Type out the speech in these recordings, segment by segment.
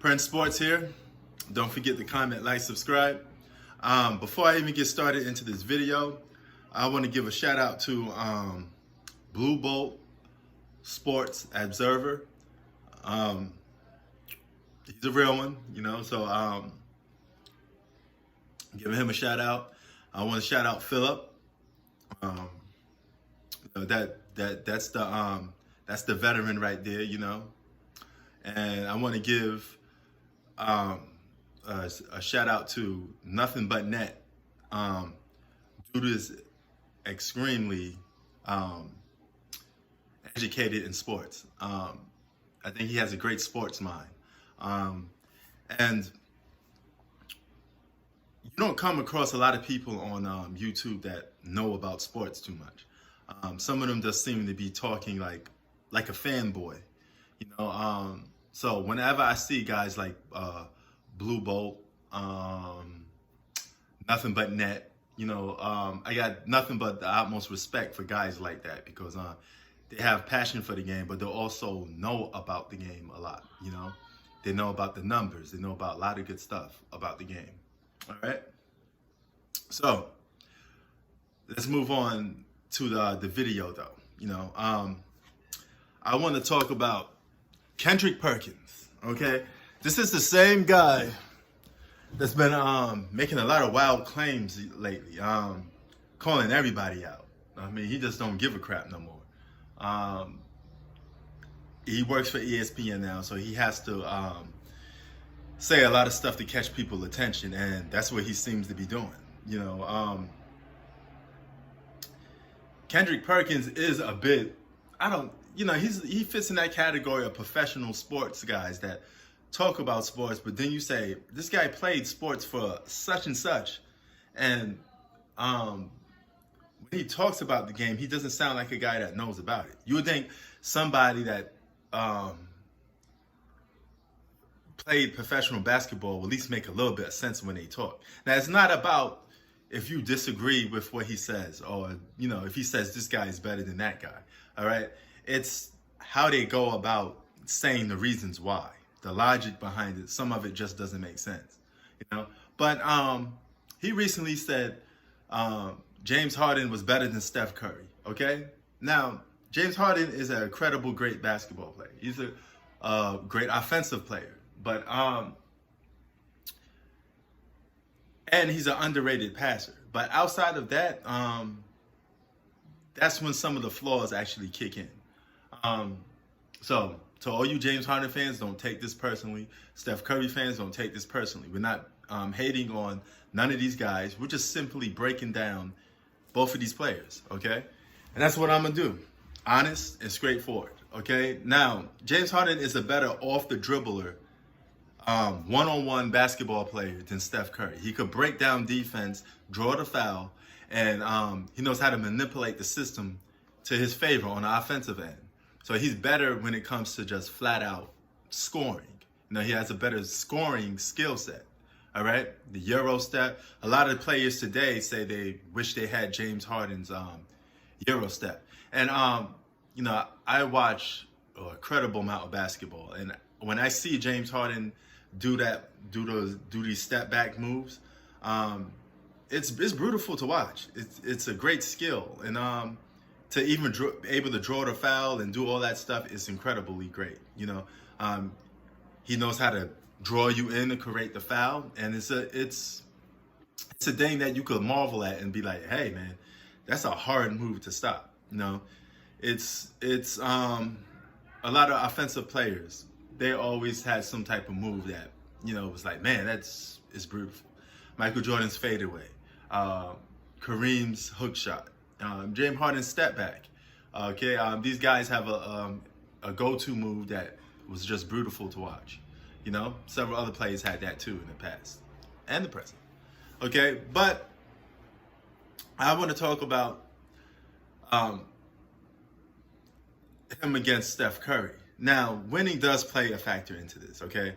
Prince Sports here. Don't forget to comment, like, subscribe. Before I even get started into this video, I want to give a shout out to Blue Bolt Sports Observer. He's a real one, so giving him a shout out. I want to shout out Philip. That's the veteran right there, And I want to give a shout out to Nothing But Net. Dude is extremely educated in sports. I think he has a great sports mind. And you don't come across a lot of people on YouTube that know about sports too much. Some of them just seem to be talking like a fanboy, So whenever I see guys like Blue Bolt, Nothing But Net, I got nothing but the utmost respect for guys like that because they have passion for the game, but they also know about the game a lot, They know about the numbers. They know about a lot of good stuff about the game. All right. So let's move on to the video, though. I want to talk about Kendrick Perkins. Okay, this is the same guy that's been making a lot of wild claims lately, calling everybody out. I mean, he just don't give a crap no more. He works for ESPN now, so he has to say a lot of stuff to catch people's attention, and that's what he seems to be doing. Kendrick Perkins is a bit, he fits in that category of professional sports guys that talk about sports, but then you say, this guy played sports for such and such, and when he talks about the game, he doesn't sound like a guy that knows about it. You would think somebody that played professional basketball will at least make a little bit of sense when they talk. Now, it's not about if you disagree with what he says or, if he says this guy is better than that guy, all right? It's how they go about saying the reasons why, the logic behind it. Some of it just doesn't make sense, But he recently said James Harden was better than Steph Curry, okay? Now, James Harden is an incredible, great basketball player. He's a great offensive player. But and he's an underrated passer. But outside of that, that's when some of the flaws actually kick in. So to all you James Harden fans, don't take this personally. Steph Curry fans, don't take this personally. We're not hating on none of these guys. We're just simply breaking down both of these players, okay? And that's what I'm going to do. Honest and straightforward, okay? Now, James Harden is a better off-the-dribbler one-on-one basketball player than Steph Curry. He could break down defense, draw the foul, and he knows how to manipulate the system to his favor on the offensive end. So he's better when it comes to just flat-out scoring. He has a better scoring skill set, all right? The Euro step. A lot of players today say they wish they had James Harden's Euro step. And, I watch an incredible amount of basketball, and when I see James Harden do these step back moves, it's beautiful to watch. It's a great skill, and to even able to draw the foul and do all that stuff is incredibly great. He knows how to draw you in and create the foul, and it's a thing that you could marvel at and be like, hey man, that's a hard move to stop. It's a lot of offensive players, they always had some type of move that, was like, man, it's beautiful. Michael Jordan's fadeaway, Kareem's hook shot, James Harden's step back. Okay, these guys have a go-to move that was just beautiful to watch. Several other players had that too in the past and the present. Okay, but I want to talk about him against Steph Curry. Now, winning does play a factor into this, okay?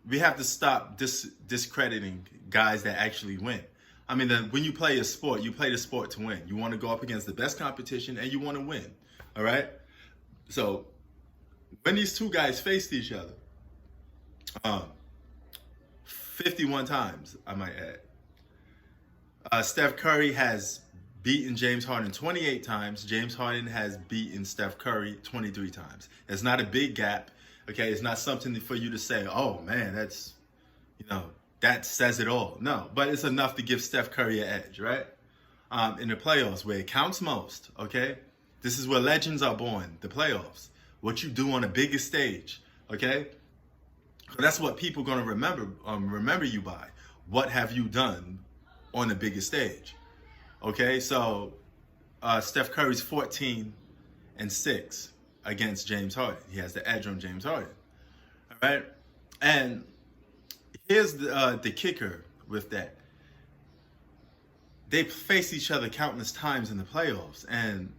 We have to stop discrediting guys that actually win. I mean, when you play a sport, you play the sport to win. You want to go up against the best competition and you want to win, all right? So when these two guys faced each other, Um, 51 times, I might add. Steph Curry has beaten James Harden 28 times. James Harden has beaten Steph Curry 23 times. It's not a big gap. Okay, it's not something for you to say, oh man, that's, that says it all. No, but it's enough to give Steph Curry an edge, right? In the playoffs, where it counts most, okay? This is where legends are born, the playoffs. What you do on the biggest stage, okay? That's what people are going to remember you by. What have you done on the biggest stage? Okay, so Steph Curry's 14-6 against James Harden. He has the edge on James Harden. All right, and here's the kicker with that. They face each other countless times in the playoffs, and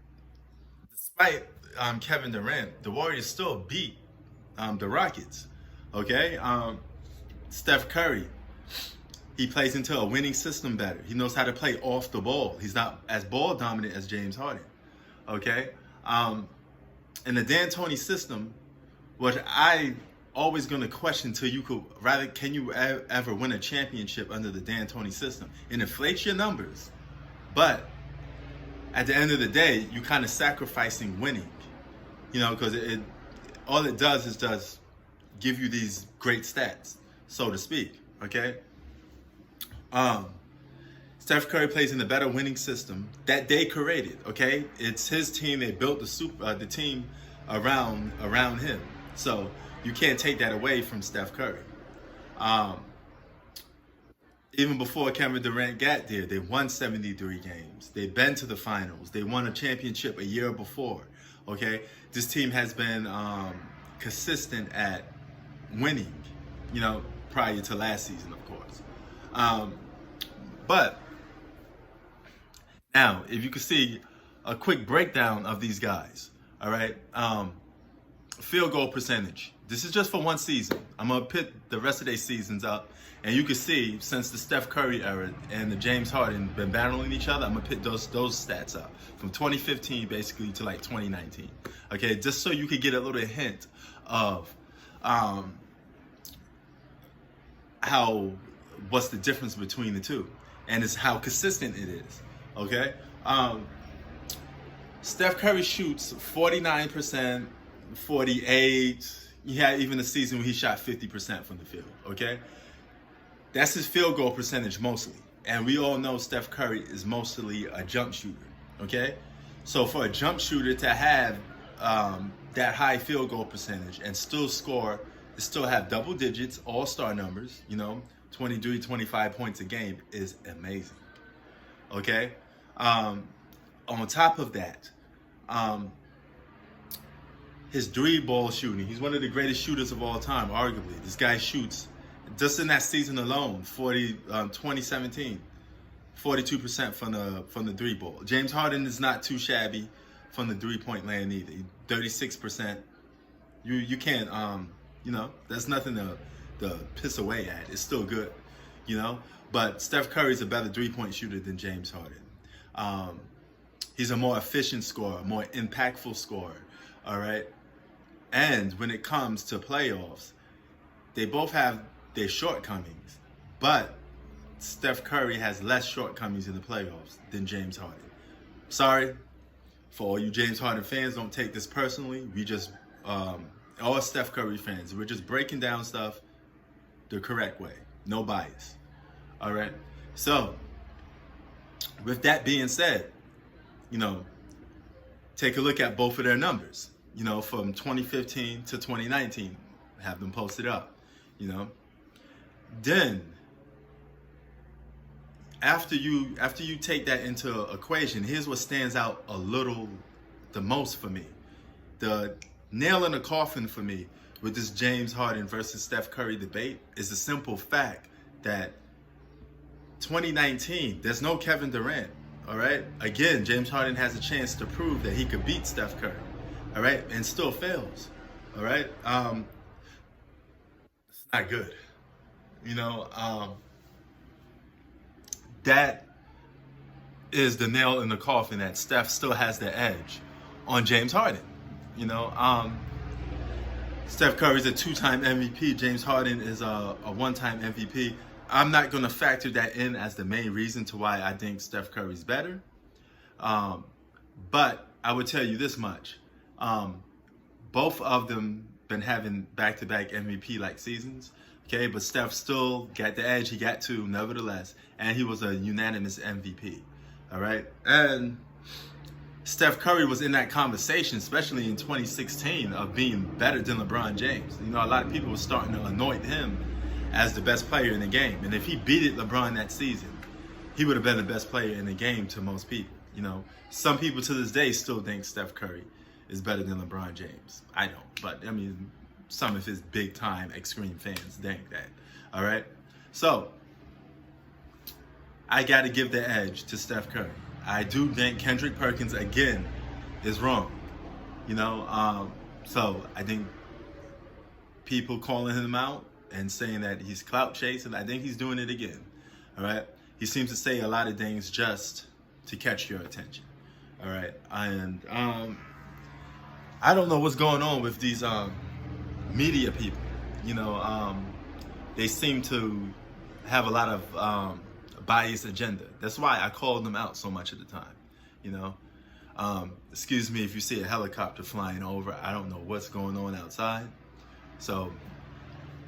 despite Kevin Durant, the Warriors still beat the Rockets. Okay, Steph Curry, he plays into a winning system better. He knows how to play off the ball. He's not as ball dominant as James Harden. Okay, in the D'Antoni system, what I always going to question till you could rather, can you ever win a championship under the D'Antoni system? It inflates your numbers, but at the end of the day, you kind of sacrificing winning, because all it does is just give you these great stats, so to speak. Okay. Steph Curry plays in a better winning system that they created. Okay, it's his team. They built the team around him. So you can't take that away from Steph Curry. Even before Kevin Durant got there, they won 73 games. They've been to the finals. They won a championship a year before. Okay, this team has been consistent at winning, prior to last season, of course. But now, if you could see a quick breakdown of these guys, all right? Field goal percentage. This is just for one season. I'm going to pit the rest of their seasons up, and you can see since the Steph Curry era and the James Harden been battling each other, I'm going to pit those stats up from 2015 basically to like 2019. Okay, just so you could get a little hint of what's the difference between the two, and it's how consistent it is. Okay, Steph Curry shoots 49%, 48. He had even a season where he shot 50% from the field. Okay, that's his field goal percentage mostly, and we all know Steph Curry is mostly a jump shooter. Okay, so for a jump shooter to have that high field goal percentage and still have double digits, all-star numbers, 23, 25 points a game is amazing. Okay? On top of that, his three-ball shooting, he's one of the greatest shooters of all time, arguably. This guy shoots, just in that season alone, 2017, 42% from the three-ball. James Harden is not too shabby from the three-point land either. 36%. You can't, there's nothing to piss away at. It's still good, But Steph Curry's a better three-point shooter than James Harden. He's a more efficient scorer, more impactful scorer, all right? And when it comes to playoffs, they both have their shortcomings, but Steph Curry has less shortcomings in the playoffs than James Harden. Sorry, for all you James Harden fans, don't take this personally. We just, all Steph Curry fans, we're just breaking down stuff the correct way. No bias. All right? So, with that being said, take a look at both of their numbers, from 2015 to 2019. Have them posted up, Then, after you take that into equation, here's what stands out the most for me. The nail in the coffin for me with this James Harden versus Steph Curry debate is the simple fact that 2019, there's no Kevin Durant, all right? Again, James Harden has a chance to prove that he could beat Steph Curry, all right? And still fails, all right? It's not good, that is the nail in the coffin that Steph still has the edge on James Harden. Steph Curry's a two-time MVP. James Harden is a one-time MVP. I'm not going to factor that in as the main reason to why I think Steph Curry's better. But I would tell you this much. Both of them been having back-to-back MVP-like seasons. Okay, but Steph still got the edge. He got two, nevertheless. And he was a unanimous MVP. All right? And Steph Curry was in that conversation, especially in 2016, of being better than LeBron James. You know, a lot of people were starting to anoint him as the best player in the game. And if he beat LeBron that season, he would have been the best player in the game to most people. You know, some people to this day still think Steph Curry is better than LeBron James. I don't, but I mean, some of his big-time extreme fans think that. All right? So, I got to give the edge to Steph Curry. I do think Kendrick Perkins, again, is wrong. You know, so I think people calling him out and saying that he's clout chasing, I think he's doing it again. All right? He seems to say a lot of things just to catch your attention. All right? And I don't know what's going on with these media people. You know, they seem to have a lot of biased agenda. That's why I called them out so much at the time. You know, excuse me if you see a helicopter flying over. I don't know what's going on outside, so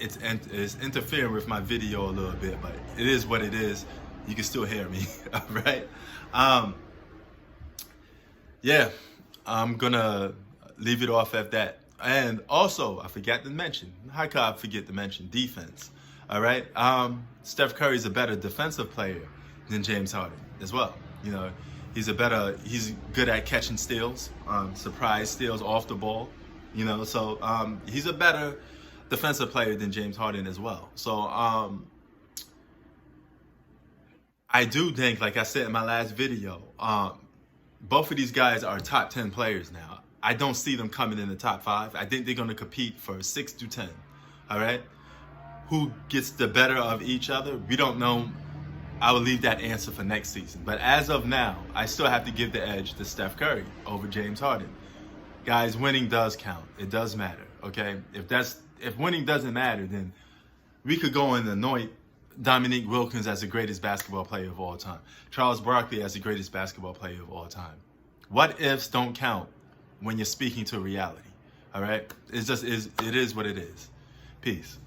it's interfering with my video a little bit, but it is what it is. You can still hear me. All right. Yeah, I'm gonna leave it off at that. And also, I forgot to mention, how could I forget to mention defense? All right. Steph Curry's a better defensive player than James Harden as well. You know, he's good at catching steals, surprise steals off the ball. You know, so he's a better defensive player than James Harden as well. So I do think, like I said in my last video, both of these guys are top 10 players now. I don't see them coming in the top 5. I think they're going to compete for 6 to 10. All right. Who gets the better of each other? We don't know. I will leave that answer for next season. But as of now, I still have to give the edge to Steph Curry over James Harden. Guys, winning does count. It does matter. Okay? If winning doesn't matter, then we could go and anoint Dominique Wilkins as the greatest basketball player of all time. Charles Barkley as the greatest basketball player of all time. What ifs don't count when you're speaking to reality. All right? It is what it is. Peace.